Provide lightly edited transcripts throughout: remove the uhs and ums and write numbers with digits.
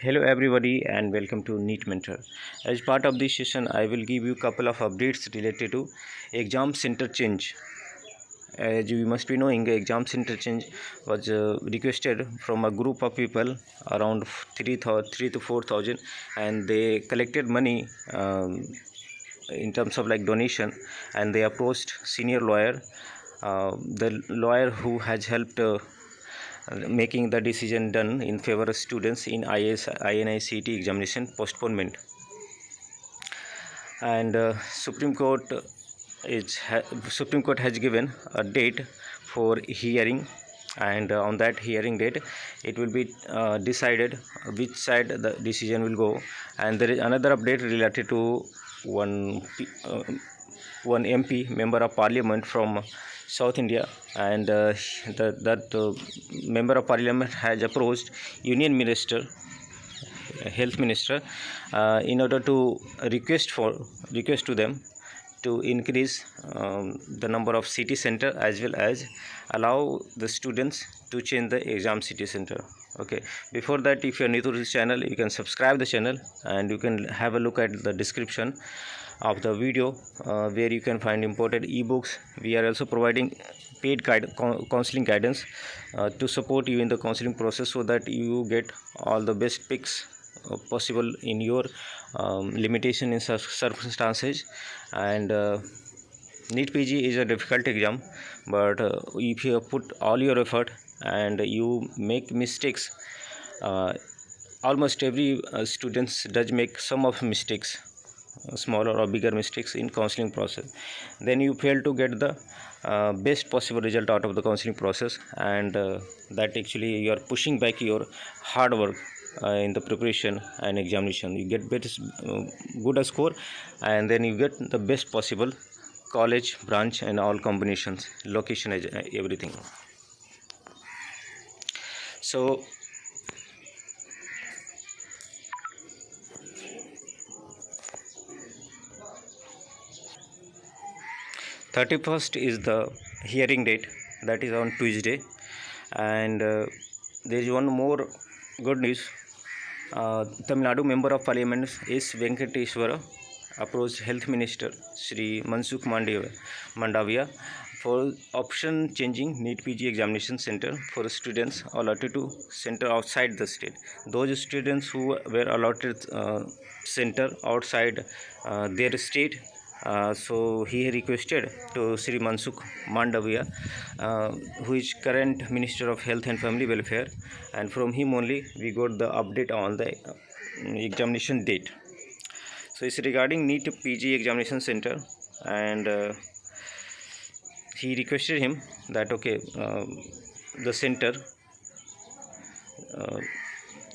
Hello everybody and welcome to NEET Mentor. As part of this session, I will give you a couple of updates related to exam center change. As you must be knowing, exam center change was requested from a group of people around 3 to 4,000, and they collected money in terms of like donation, and they approached senior lawyer, the lawyer who has helped making the decision done in favor of students in INI-CET examination postponement. And Supreme Court has given a date for hearing, and on that hearing date it will be decided which side the decision will go. And there is another update related to one MP, member of parliament from South India, and that member of parliament has approached union minister, health minister, in order to request to them to increase the number of city center, as well as allow the students to change the exam city center. Okay, before that, if you are new to this channel, you can subscribe the channel, and you can have a look at the description of the video, where you can find important ebooks. We are also providing paid counseling guidance to support you in the counseling process, so that you get all the best picks possible in your limitation in circumstances. And NEET PG is a difficult exam, but if you put all your effort and you make mistakes, almost every students does make some of mistakes, smaller or bigger mistakes in counseling process, then you fail to get the best possible result out of the counseling process, and that actually you are pushing back your hard work in the preparation and examination. You get better, good a score, and then you get the best possible college, branch, and all combinations, location, everything. So 31st is the hearing date, that is on Tuesday. And there is one more good news. Tamil Nadu Member of Parliament S. Venkateswara approached Health Minister Shri Mansukh Mandavia for option changing NEET PG examination center for students allotted to center outside the state. Those students who were allotted center outside their state, so he requested to Sri Mansukh Mandavia, who is current Minister of Health and Family Welfare, and from him only we got the update on the examination date. So it's regarding NEET PG examination center, and he requested him that the center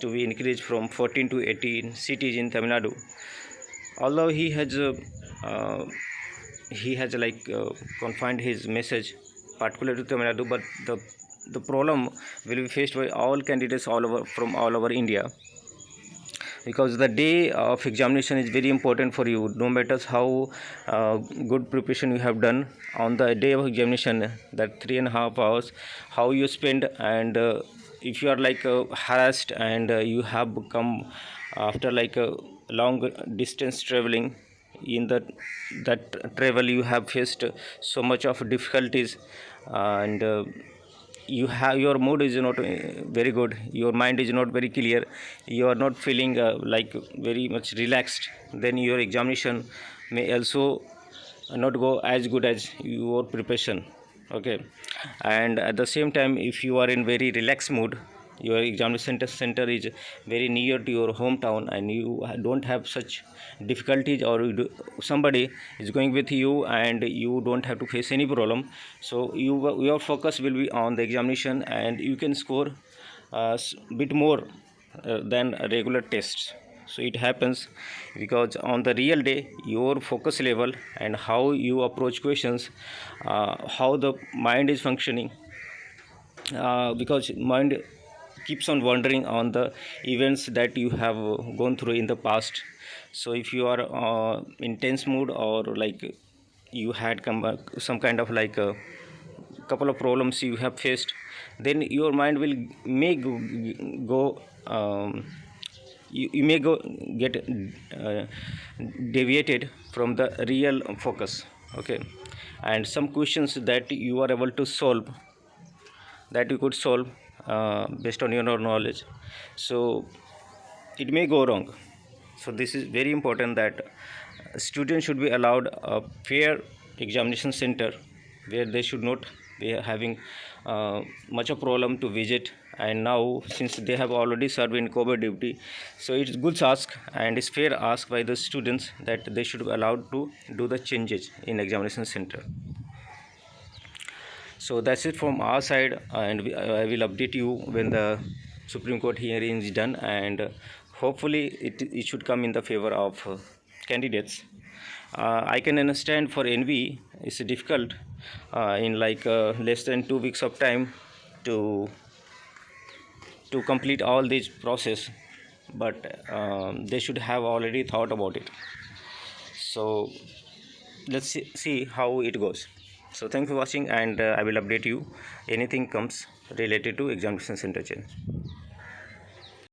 to be increased from 14 to 18 cities in Tamil Nadu. Although he has confined his message particularly to Tamil Nadu, but the problem will be faced by all candidates from all over India, because the day of examination is very important for you. No matter how good preparation you have done, on the day of examination, that 3.5 hours, how you spend, and if you are harassed, and you have come after a long distance traveling, in that travel you have faced so much of difficulties, and your mood is not very good, your mind is not very clear, you are not feeling very much relaxed, then your examination may also not go as good as your preparation. Okay, and at the same time, if you are in very relaxed mood, your examination center is very near to your hometown, and you don't have such difficulties, or somebody is going with you and you don't have to face any problem, so your focus will be on the examination, and you can score a bit more than regular tests. So it happens because on the real day, your focus level and how you approach questions, how the mind is functioning, because mind keeps on wondering on the events that you have gone through in the past. So if you are in tense mood, or you had some kind of a couple of problems you have faced, then your mind will may go you may get deviated from the real focus. Okay, and some questions that you are able to solve, that you could solve based on your knowledge, so it may go wrong. So this is very important, that students should be allowed a fair examination center where they should not be having much of problem to visit. And now, since they have already served in COVID duty, so it's good ask and it's fair ask by the students that they should be allowed to do the changes in examination center. So that's it from our side, and I will update you when the Supreme Court hearing is done, and hopefully it should come in the favor of candidates. I can understand for NV it's difficult in like less than 2 weeks of time to complete all this process, but they should have already thought about it. So let's see how it goes. So thanks for watching, and I will update you anything comes related to examination center change.